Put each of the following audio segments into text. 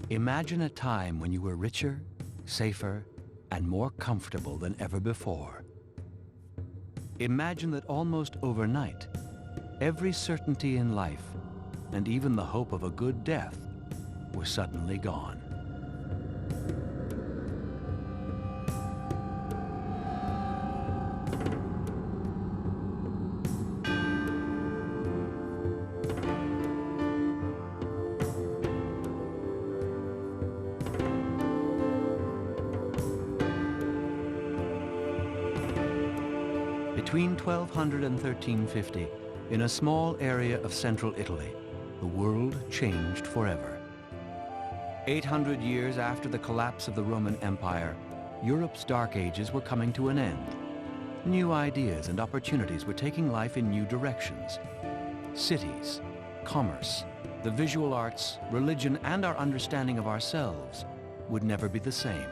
Imagine a time when you were richer, safer, and more comfortable than ever before. Imagine that almost overnight, every certainty in life, and even the hope of a good death, were suddenly gone. Between 1200 and 1350, in a small area of central Italy, the world changed forever. 800 years after the collapse of the Roman Empire, Europe's Dark Ages were coming to an end. New ideas and opportunities were taking life in new directions. Cities, commerce, the visual arts, religion, and our understanding of ourselves would never be the same.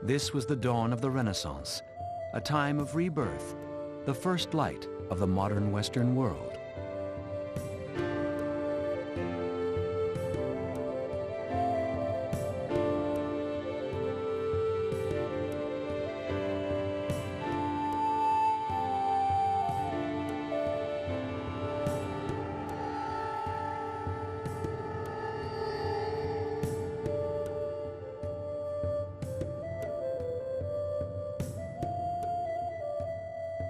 This was the dawn of the Renaissance, a time of rebirth, the first light of the modern Western world.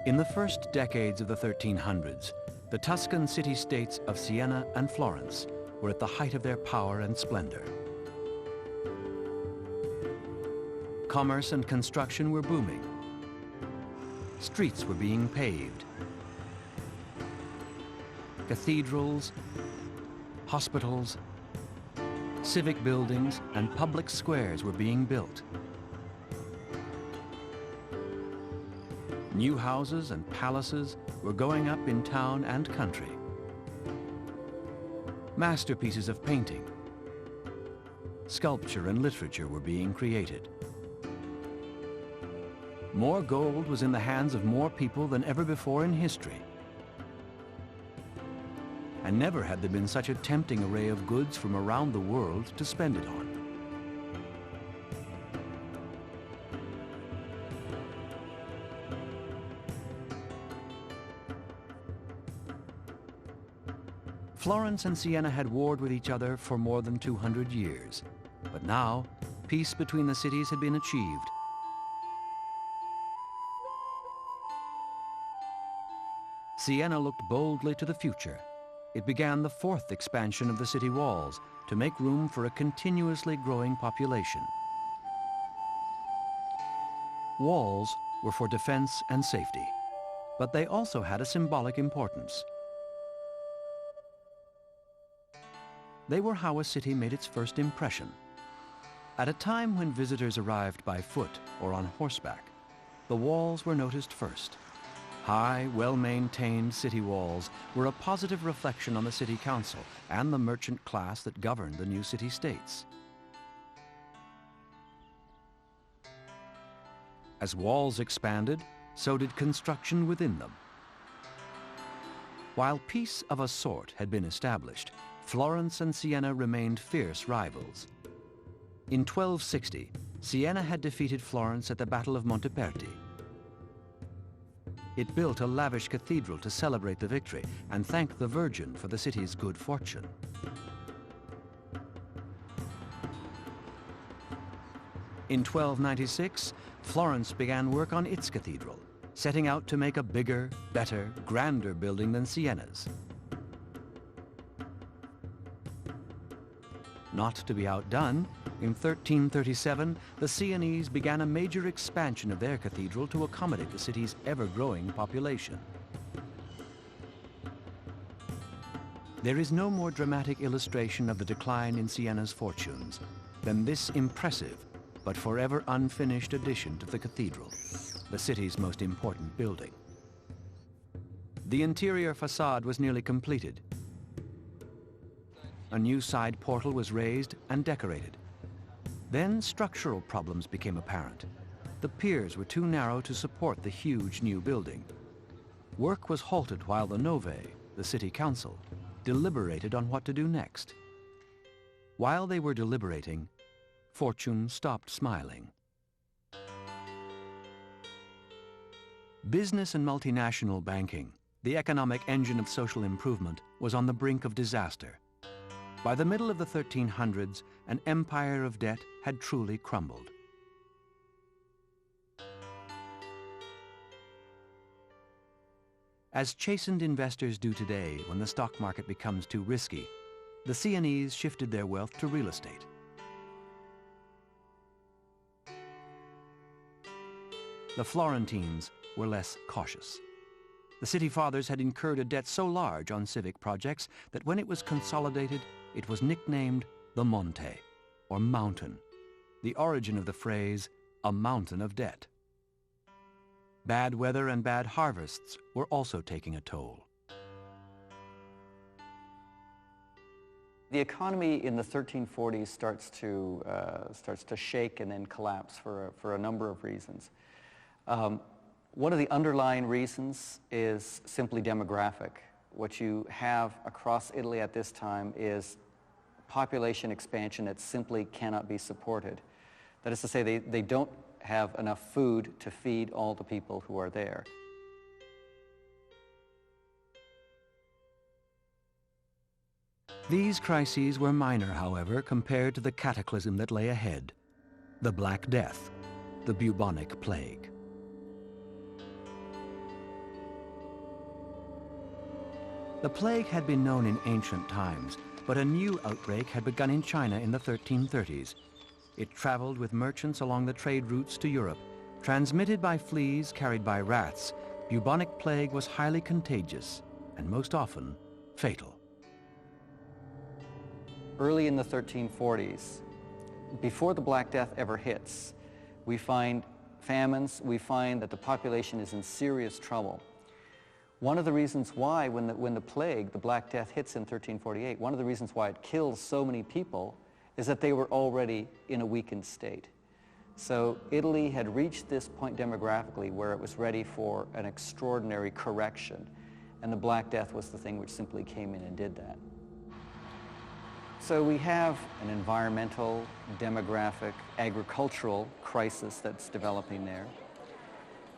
In the first decades of the 1300s, the Tuscan city-states of Siena and Florence were at the height of their power and splendor. Commerce and construction were booming. Streets were being paved. Cathedrals, hospitals, civic buildings, and public squares were being built. New houses and palaces were going up in town and country. Masterpieces of painting, sculpture, and literature were being created. More gold was in the hands of more people than ever before in history. And never had there been such a tempting array of goods from around the world to spend it on. Florence and Siena had warred with each other for more than 200 years, but now peace between the cities had been achieved. Siena looked boldly to the future. It began the fourth expansion of the city walls to make room for a continuously growing population. Walls were for defense and safety, but they also had a symbolic importance. They were how a city made its first impression. At a time when visitors arrived by foot or on horseback, the walls were noticed first. High, well-maintained city walls were a positive reflection on the city council and the merchant class that governed the new city-states. As walls expanded, so did construction within them. While peace of a sort had been established, Florence and Siena remained fierce rivals. In 1260, Siena had defeated Florence at the Battle of Monteperti. It built a lavish cathedral to celebrate the victory and thank the Virgin for the city's good fortune. In 1296, Florence began work on its cathedral, setting out to make a bigger, better, grander building than Siena's. Not to be outdone, in 1337, the Sienese began a major expansion of their cathedral to accommodate the city's ever-growing population. There is no more dramatic illustration of the decline in Siena's fortunes than this impressive but forever unfinished addition to the cathedral, the city's most important building. The interior facade was nearly completed. A new side portal was raised and decorated. Then structural problems became apparent. The piers were too narrow to support the huge new building. Work was halted while the Nove, the city council, deliberated on what to do next. While they were deliberating, fortune stopped smiling. Business and multinational banking, the economic engine of social improvement, was on the brink of disaster. By the middle of the 1300s, an empire of debt had truly crumbled. As chastened investors do today when the stock market becomes too risky, the Sienese shifted their wealth to real estate. The Florentines were less cautious. The city fathers had incurred a debt so large on civic projects that when it was consolidated, it was nicknamed the Monte, or mountain, the origin of the phrase, a mountain of debt. Bad weather and bad harvests were also taking a toll. The economy in the 1340s starts to shake and then collapse for a number of reasons. One of the underlying reasons is simply demographic. What you have across Italy at this time is population expansion that simply cannot be supported. That is to say, they don't have enough food to feed all the people who are there. These crises were minor, however, compared to the cataclysm that lay ahead, the Black Death, the bubonic plague. The plague had been known in ancient times, but a new outbreak had begun in China in the 1330s. It traveled with merchants along the trade routes to Europe. Transmitted by fleas carried by rats, bubonic plague was highly contagious and most often fatal. Early in the 1340s, before the Black Death ever hits, we find famines, we find that the population is in serious trouble. One of the reasons why, when the plague, the Black Death, hits in 1348, one of the reasons why it kills so many people is that they were already in a weakened state. So Italy had reached this point demographically where it was ready for an extraordinary correction, and the Black Death was the thing which simply came in and did that. So we have an environmental, demographic, agricultural crisis that's developing there.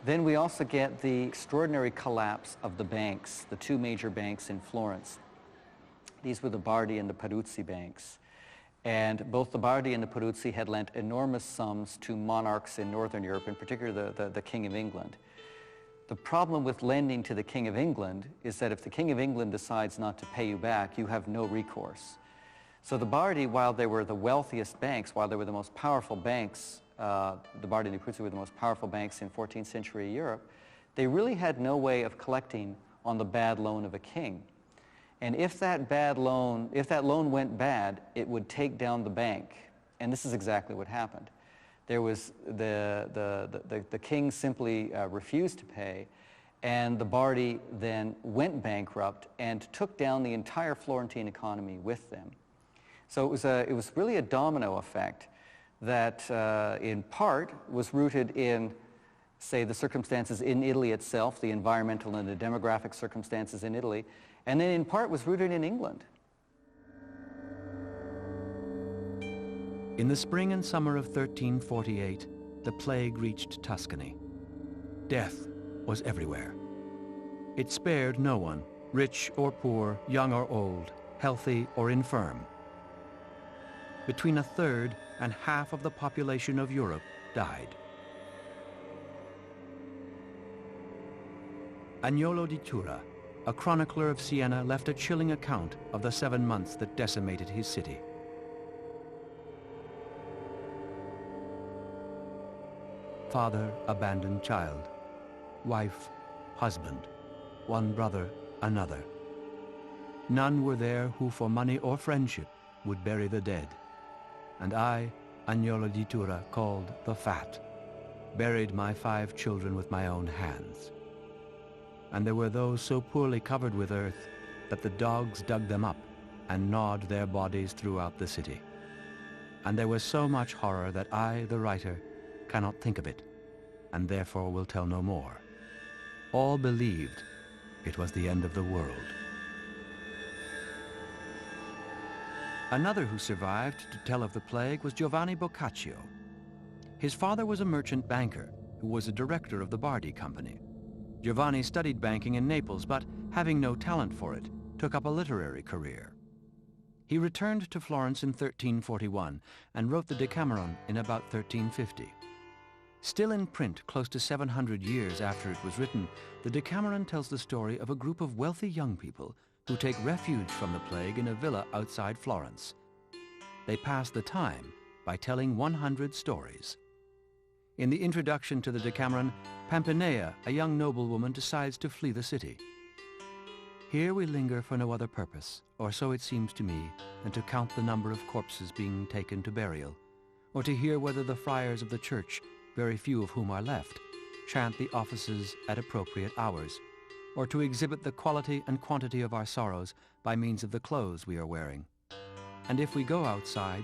Then we also get the extraordinary collapse of the banks, the two major banks in Florence. These were the Bardi and the Peruzzi banks. And both the Bardi and the Peruzzi had lent enormous sums to monarchs in Northern Europe, in particular the King of England. The problem with lending to the King of England is that if the King of England decides not to pay you back, you have no recourse. So the Bardi, while they were the wealthiest banks, while they were the most powerful banks, the Bardi and the Peruzzi were the most powerful banks in 14th century Europe, they really had no way of collecting on the bad loan of a king. And if that loan went bad, it would take down the bank. And this is exactly what happened. There was the king simply refused to pay, and the Bardi then went bankrupt and took down the entire Florentine economy with them. So it was really a domino effect that in part was rooted in, say, the circumstances in Italy itself, the environmental and the demographic circumstances in Italy, and then in part was rooted in England. In the spring and summer of 1348, the plague reached Tuscany. Death was everywhere. It spared no one, rich or poor, young or old, healthy or infirm. Between a third and half of the population of Europe died. Agnolo di Tura, a chronicler of Siena, left a chilling account of the 7 months that decimated his city. Father, abandoned child. Wife, husband. One brother, another. None were there who for money or friendship would bury the dead. And I, Agnolo di Tura, called the Fat, buried my 5 children with my own hands. And there were those so poorly covered with earth that the dogs dug them up and gnawed their bodies throughout the city. And there was so much horror that I, the writer, cannot think of it, and therefore will tell no more. All believed it was the end of the world. Another who survived to tell of the plague was Giovanni Boccaccio. His father was a merchant banker who was a director of the Bardi Company. Giovanni studied banking in Naples, but having no talent for it, took up a literary career. He returned to Florence in 1341 and wrote the Decameron in about 1350. Still in print close to 700 years after it was written, the Decameron tells the story of a group of wealthy young people who take refuge from the plague in a villa outside Florence. They pass the time by telling 100 stories. In the introduction to the Decameron, Pampinea, a young noblewoman, decides to flee the city. Here we linger for no other purpose, or so it seems to me, than to count the number of corpses being taken to burial, or to hear whether the friars of the church, very few of whom are left, chant the offices at appropriate hours, or to exhibit the quality and quantity of our sorrows by means of the clothes we are wearing. And if we go outside,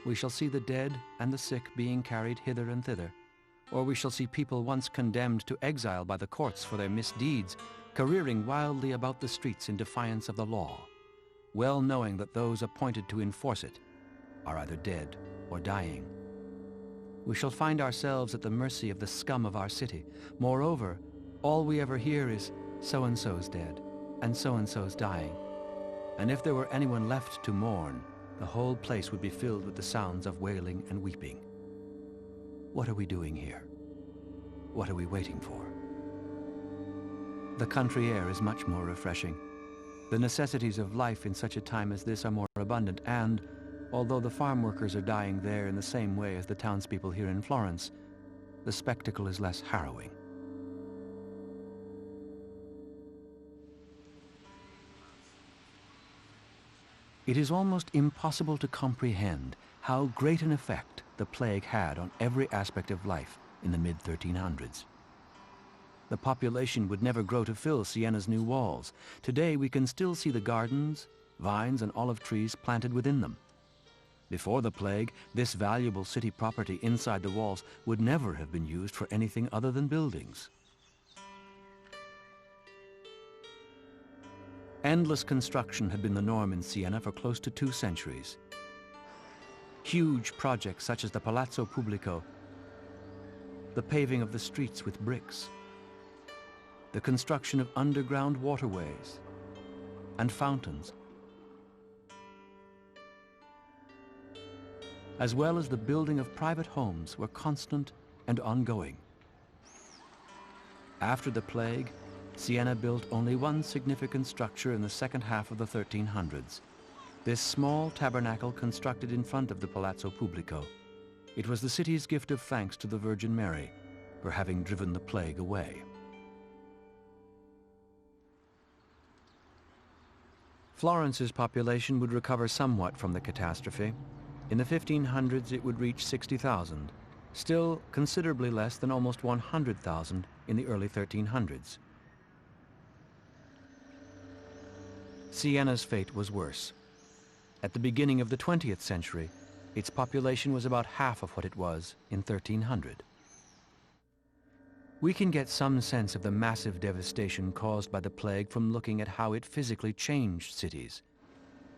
we shall see the dead and the sick being carried hither and thither, or we shall see people once condemned to exile by the courts for their misdeeds, careering wildly about the streets in defiance of the law, well knowing that those appointed to enforce it are either dead or dying. We shall find ourselves at the mercy of the scum of our city. Moreover, all we ever hear is, so-and-so's dead, and so-and-so's dying. And if there were anyone left to mourn, the whole place would be filled with the sounds of wailing and weeping. What are we doing here? What are we waiting for? The country air is much more refreshing. The necessities of life in such a time as this are more abundant, and, although the farm workers are dying there in the same way as the townspeople here in Florence, the spectacle is less harrowing. It is almost impossible to comprehend how great an effect the plague had on every aspect of life in the mid-1300s. The population would never grow to fill Siena's new walls. Today we can still see the gardens, vines, and olive trees planted within them. Before the plague, this valuable city property inside the walls would never have been used for anything other than buildings. Endless construction had been the norm in Siena for close to 2 centuries. Huge projects such as the Palazzo Pubblico, the paving of the streets with bricks, the construction of underground waterways and fountains, as well as the building of private homes, were constant and ongoing. After the plague, Siena built only one significant structure in the second half of the 1300s. This small tabernacle constructed in front of the Palazzo Pubblico. It was the city's gift of thanks to the Virgin Mary for having driven the plague away. Florence's population would recover somewhat from the catastrophe. In the 1500s, it would reach 60,000, still considerably less than almost 100,000 in the early 1300s. Siena's fate was worse. At the beginning of the 20th century, its population was about half of what it was in 1300. We can get some sense of the massive devastation caused by the plague from looking at how it physically changed cities.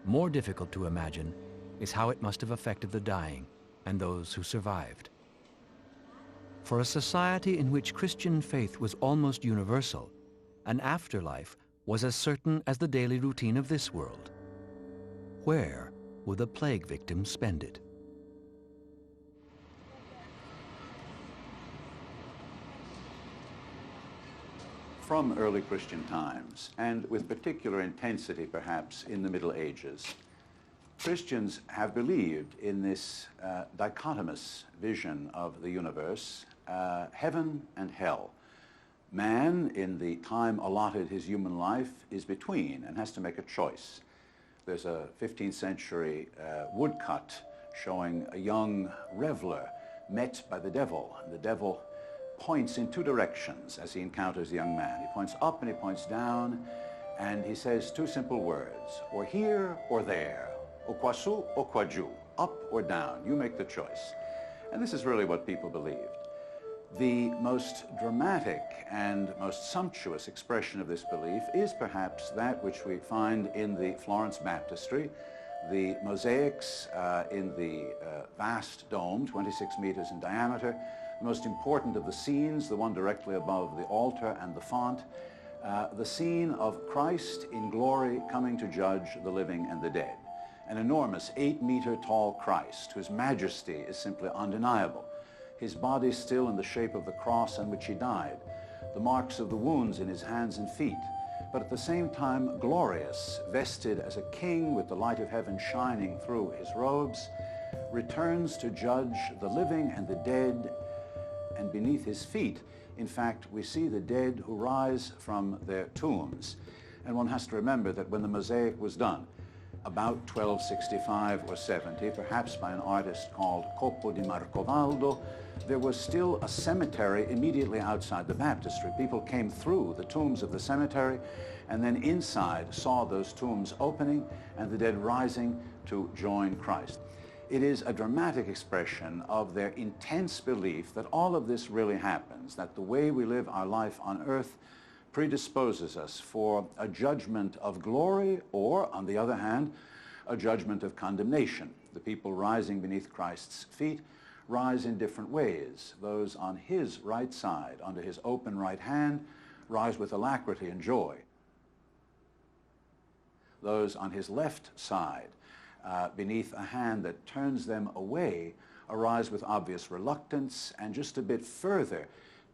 More difficult to imagine is how it must have affected the dying and those who survived. For a society in which Christian faith was almost universal, an afterlife was as certain as the daily routine of this world. Where would the plague victims spend it? From early Christian times, and with particular intensity perhaps in the Middle Ages, Christians have believed in this dichotomous vision of the universe, heaven and hell. Man, in the time allotted his human life, is between and has to make a choice. There's a 15th century woodcut showing a young reveler met by the devil. And the devil points in 2 directions as he encounters the young man. He points up and he points down, and he says 2 simple words, or here or there, o qua su o qua giù, up or down, you make the choice. And this is really what people believed. The most dramatic and most sumptuous expression of this belief is perhaps that which we find in the Florence baptistry, The mosaics in the vast dome, 26 meters in diameter, the most important of the scenes, the one directly above the altar and the font, the scene of Christ in glory coming to judge the living and the dead. An enormous 8-meter tall Christ whose majesty is simply undeniable. His body still in the shape of the cross on which he died, the marks of the wounds in his hands and feet, but at the same time glorious, vested as a king with the light of heaven shining through his robes, returns to judge the living and the dead, and beneath his feet, in fact, we see the dead who rise from their tombs. And one has to remember that when the mosaic was done, about 1265 or 70, perhaps by an artist called Coppo di Marcovaldo, there was still a cemetery immediately outside the baptistry. People came through the tombs of the cemetery and then inside saw those tombs opening and the dead rising to join Christ. It is a dramatic expression of their intense belief that all of this really happens, that the way we live our life on earth predisposes us for a judgment of glory or, on the other hand, a judgment of condemnation. The people rising beneath Christ's feet rise in different ways. Those on his right side, under his open right hand, rise with alacrity and joy. Those on his left side, beneath a hand that turns them away, arise with obvious reluctance, and just a bit further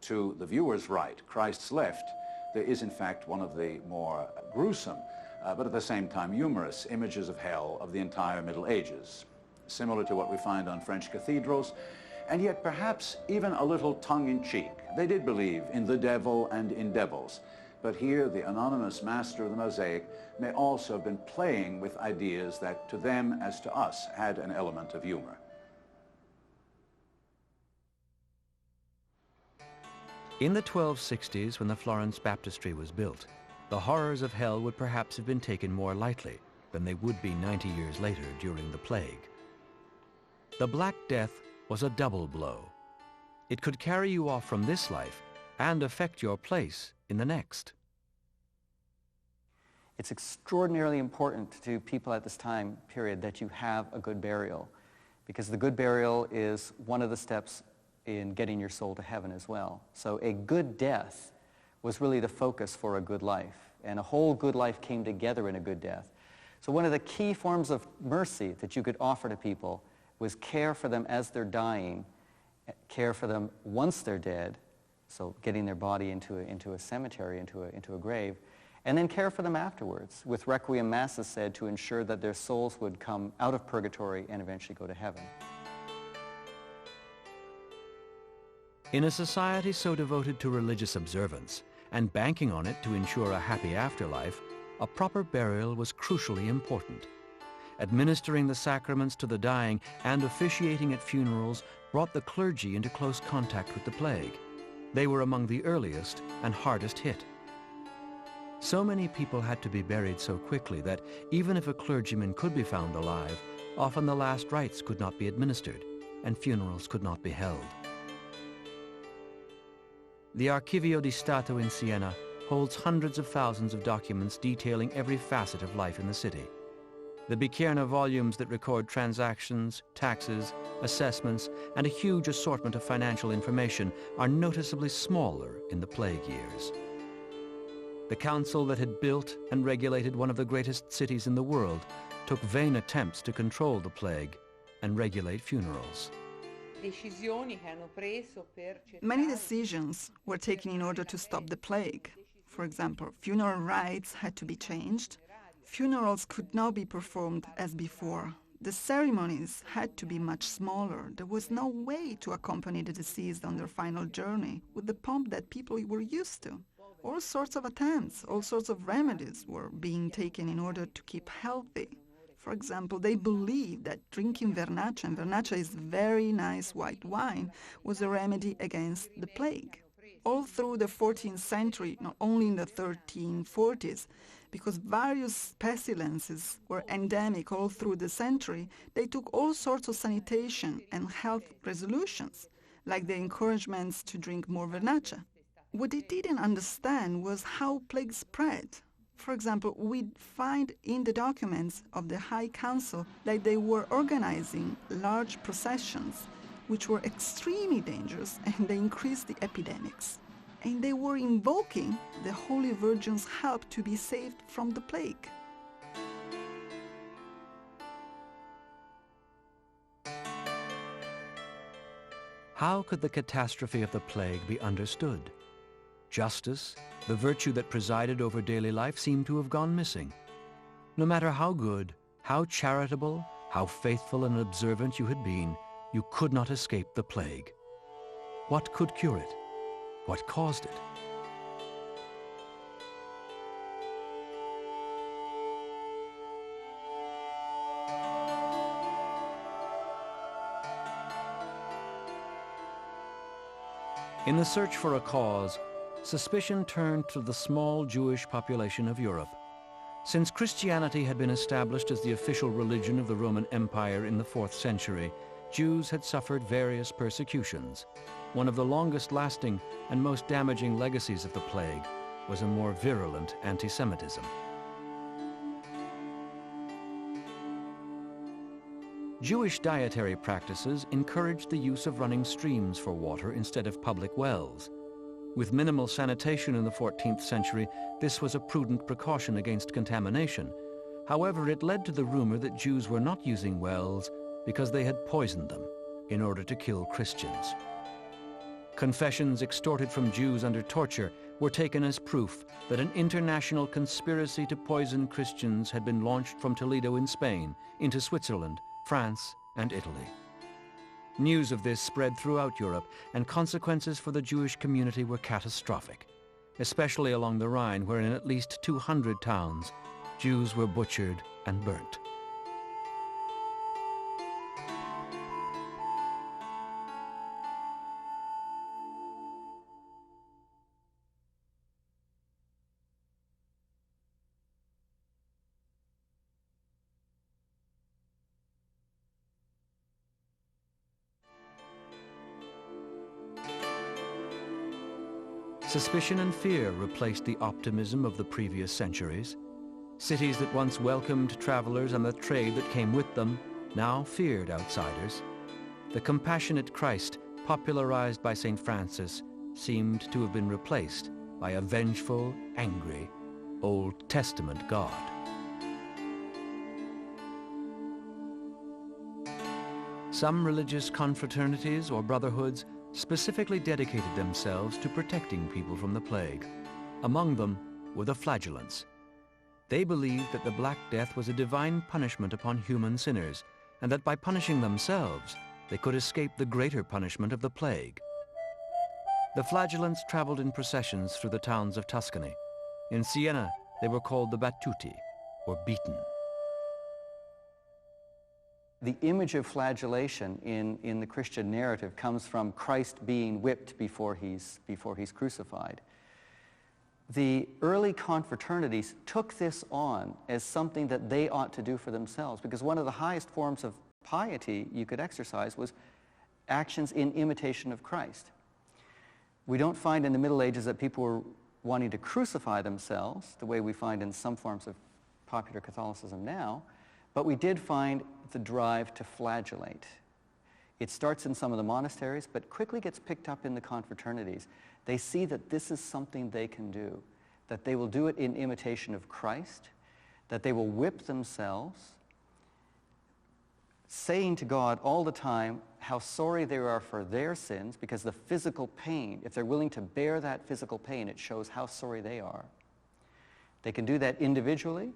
to the viewer's right, Christ's left, there is in fact one of the more gruesome, but at the same time humorous images of hell of the entire Middle Ages, similar to what we find on French cathedrals, and yet perhaps even a little tongue-in-cheek. They did believe in the devil and in devils, but here the anonymous master of the mosaic may also have been playing with ideas that to them, as to us, had an element of humor. In the 1260s, when the Florence Baptistry was built, the horrors of hell would perhaps have been taken more lightly than they would be 90 years later during the plague. The Black Death was a double blow. It could carry you off from this life and affect your place in the next. It's extraordinarily important to people at this time period that you have a good burial, because the good burial is one of the steps in getting your soul to heaven as well. So a good death was really the focus for a good life, and a whole good life came together in a good death. So one of the key forms of mercy that you could offer to people was care for them as they're dying, care for them once they're dead, so getting their body into a cemetery, into a grave, and then care for them afterwards, with requiem masses said to ensure that their souls would come out of purgatory and eventually go to heaven. In a society so devoted to religious observance and banking on it to ensure a happy afterlife, a proper burial was crucially important. Administering the sacraments to the dying and officiating at funerals brought the clergy into close contact with the plague. They were among the earliest and hardest hit. So many people had to be buried so quickly that even if a clergyman could be found alive, often the last rites could not be administered and funerals could not be held. The Archivio di Stato in Siena holds hundreds of thousands of documents detailing every facet of life in the city. The Bickerna volumes that record transactions, taxes, assessments, and a huge assortment of financial information are noticeably smaller in the plague years. The council that had built and regulated one of the greatest cities in the world took vain attempts to control the plague and regulate funerals. Many decisions were taken in order to stop the plague. For example, funeral rites had to be changed. Funerals could now be performed as before. The ceremonies had to be much smaller. There was no way to accompany the deceased on their final journey with the pomp that people were used to. All sorts of attempts, all sorts of remedies were being taken in order to keep healthy. For example, they believed that drinking vernaccia, and vernaccia is very nice white wine, was a remedy against the plague. All through the 14th century, not only in the 1340s, because various pestilences were endemic all through the century, they took all sorts of sanitation and health resolutions, like the encouragements to drink more vernaccia. What they didn't understand was how plague spread. For example, we find in the documents of the High Council that they were organizing large processions, which were extremely dangerous, and they increased the epidemics. And they were invoking the Holy Virgin's help to be saved from the plague. How could the catastrophe of the plague be understood? Justice, the virtue that presided over daily life, seemed to have gone missing. No matter how good, how charitable, how faithful and observant you had been, you could not escape the plague. What could cure it? What caused it? In the search for a cause, suspicion turned to the small Jewish population of Europe. Since Christianity had been established as the official religion of the Roman Empire in the 4th century, Jews had suffered various persecutions. One of the longest-lasting and most damaging legacies of the plague was a more virulent anti-Semitism. Jewish dietary practices encouraged the use of running streams for water instead of public wells. With minimal sanitation in the 14th century, this was a prudent precaution against contamination. However, it led to the rumor that Jews were not using wells because they had poisoned them in order to kill Christians. Confessions extorted from Jews under torture were taken as proof that an international conspiracy to poison Christians had been launched from Toledo in Spain into Switzerland, France, and Italy. News of this spread throughout Europe, and consequences for the Jewish community were catastrophic, especially along the Rhine, where in at least 200 towns, Jews were butchered and burnt. Suspicion and fear replaced the optimism of the previous centuries. Cities that once welcomed travelers and the trade that came with them now feared outsiders. The compassionate Christ, popularized by St. Francis, seemed to have been replaced by a vengeful, angry, Old Testament God. Some religious confraternities or brotherhoods specifically dedicated themselves to protecting people from the plague. Among them were the Flagellants. They believed that the Black Death was a divine punishment upon human sinners, and that by punishing themselves, they could escape the greater punishment of the plague. The Flagellants traveled in processions through the towns of Tuscany. In Siena, they were called the Battuti, or beaten. The image of flagellation in the Christian narrative comes from Christ being whipped before he's crucified. The early confraternities took this on as something that they ought to do for themselves, because one of the highest forms of piety you could exercise was actions in imitation of Christ. We don't find in the Middle Ages that people were wanting to crucify themselves the way we find in some forms of popular Catholicism now, but we did find the drive to flagellate. It starts in some of the monasteries, but quickly gets picked up in the confraternities. They see that this is something they can do, that they will do it in imitation of Christ, that they will whip themselves, saying to God all the time how sorry they are for their sins, because the physical pain, if they're willing to bear that physical pain, it shows how sorry they are. They can do that individually,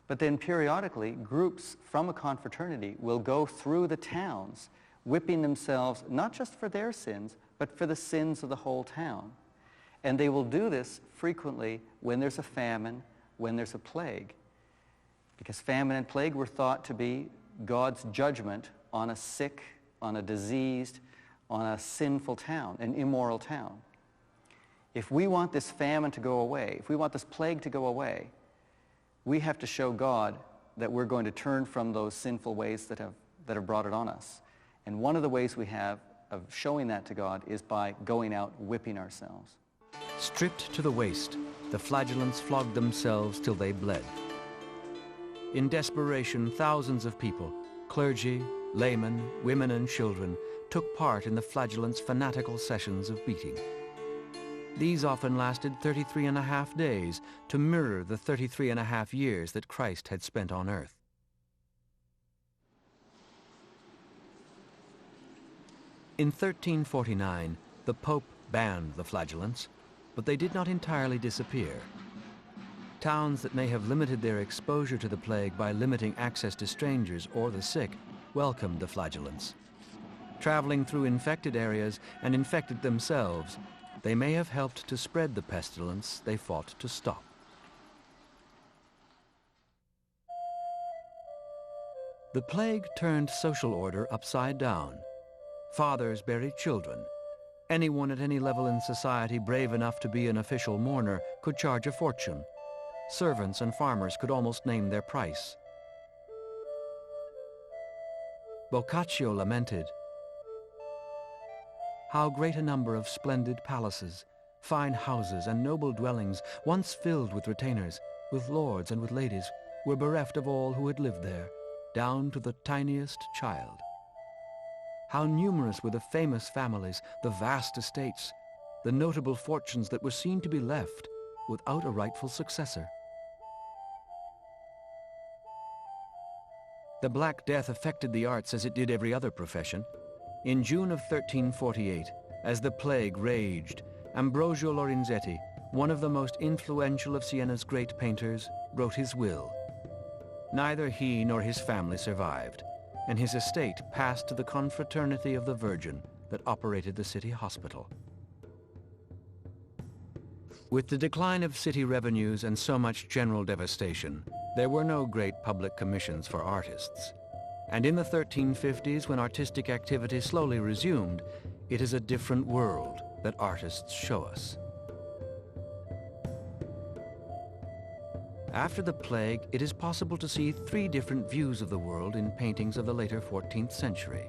but then periodically, groups from a confraternity will go through the towns, whipping themselves not just for their sins, but for the sins of the whole town. And they will do this frequently when there's a famine, when there's a plague. Because famine and plague were thought to be God's judgment on a sick, on a diseased, on a sinful town, an immoral town. If we want this famine to go away, if we want this plague to go away, we have to show God that we're going to turn from those sinful ways that have brought it on us. And one of the ways we have of showing that to God is by going out whipping ourselves. Stripped to the waist, the flagellants flogged themselves till they bled. In desperation, thousands of people, clergy, laymen, women and children, took part in the flagellants' fanatical sessions of beating. These often lasted 33.5 days to mirror the 33.5 years that Christ had spent on earth. In 1349, the Pope banned the flagellants, but they did not entirely disappear. Towns that may have limited their exposure to the plague by limiting access to strangers or the sick welcomed the flagellants. Traveling through infected areas and infected themselves, they may have helped to spread the pestilence they fought to stop. The plague turned social order upside down. Fathers buried children. Anyone at any level in society brave enough to be an official mourner could charge a fortune. Servants and farmers could almost name their price. Boccaccio lamented, "How great a number of splendid palaces, fine houses and noble dwellings, once filled with retainers, with lords and with ladies, were bereft of all who had lived there, down to the tiniest child. How numerous were the famous families, the vast estates, the notable fortunes that were seen to be left without a rightful successor." The Black Death affected the arts as it did every other profession. In June of 1348, as the plague raged, Ambrogio Lorenzetti, one of the most influential of Siena's great painters, wrote his will. Neither he nor his family survived, and his estate passed to the Confraternity of the Virgin that operated the city hospital. With the decline of city revenues and so much general devastation, there were no great public commissions for artists. And in the 1350s, when artistic activity slowly resumed, it is a different world that artists show us. After the plague, it is possible to see 3 different views of the world in paintings of the later 14th century.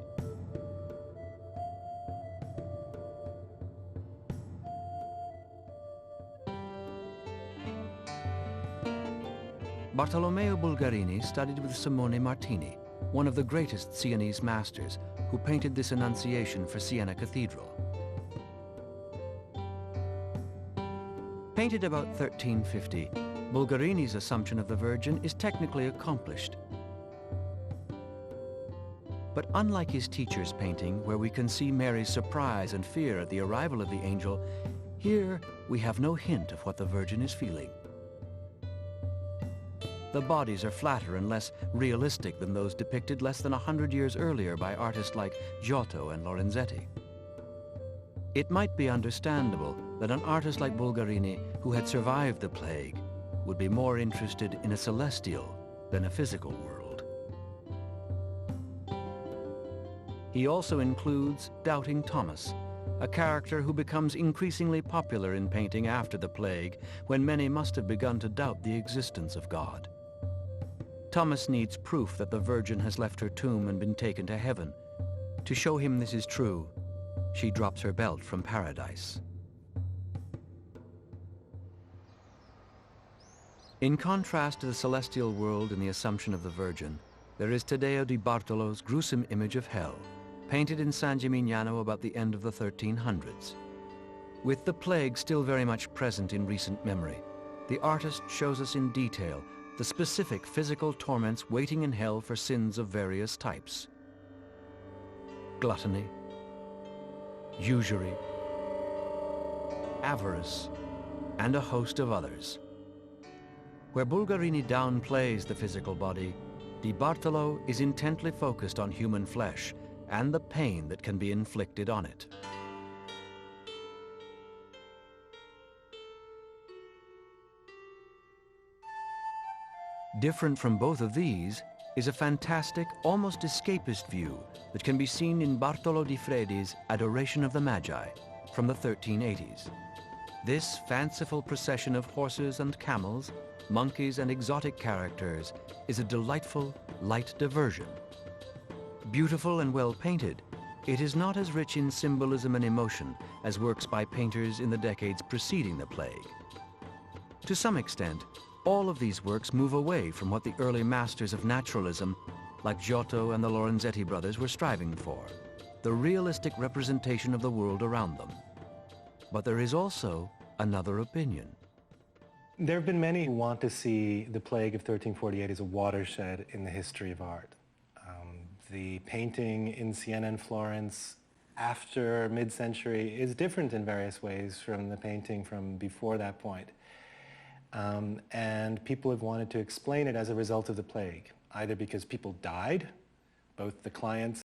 Bartolomeo Bulgarini studied with Simone Martini, one of the greatest Sienese masters, who painted this Annunciation for Siena Cathedral. Painted about 1350, Bulgarini's Assumption of the Virgin is technically accomplished. But unlike his teacher's painting, where we can see Mary's surprise and fear at the arrival of the angel, here we have no hint of what the Virgin is feeling. The bodies are flatter and less realistic than those depicted less than 100 years earlier by artists like Giotto and Lorenzetti. It might be understandable that an artist like Bulgarini, who had survived the plague, would be more interested in a celestial than a physical world. He also includes Doubting Thomas, a character who becomes increasingly popular in painting after the plague, when many must have begun to doubt the existence of God. Thomas needs proof that the Virgin has left her tomb and been taken to heaven. To show him this is true, she drops her belt from paradise. In contrast to the celestial world in the Assumption of the Virgin, there is Taddeo di Bartolo's gruesome image of hell, painted in San Gimignano about the end of the 1300s. With the plague still very much present in recent memory, the artist shows us in detail the specific physical torments waiting in hell for sins of various types: gluttony, usury, avarice, and a host of others. Where Bulgarini downplays the physical body, Di Bartolo is intently focused on human flesh and the pain that can be inflicted on it. Different from both of these is a fantastic, almost escapist view that can be seen in Bartolo di Fredi's Adoration of the Magi from the 1380s. This fanciful procession of horses and camels, monkeys and exotic characters is a delightful, light diversion. Beautiful and well painted, it is not as rich in symbolism and emotion as works by painters in the decades preceding the plague. To some extent, all of these works move away from what the early masters of naturalism, like Giotto and the Lorenzetti brothers, were striving for, the realistic representation of the world around them. But there is also another opinion. There have been many who want to see the plague of 1348 as a watershed in the history of art. The painting in Siena and Florence after mid-century is different in various ways from the painting from before that point. And people have wanted to explain it as a result of the plague, either because people died, both the clients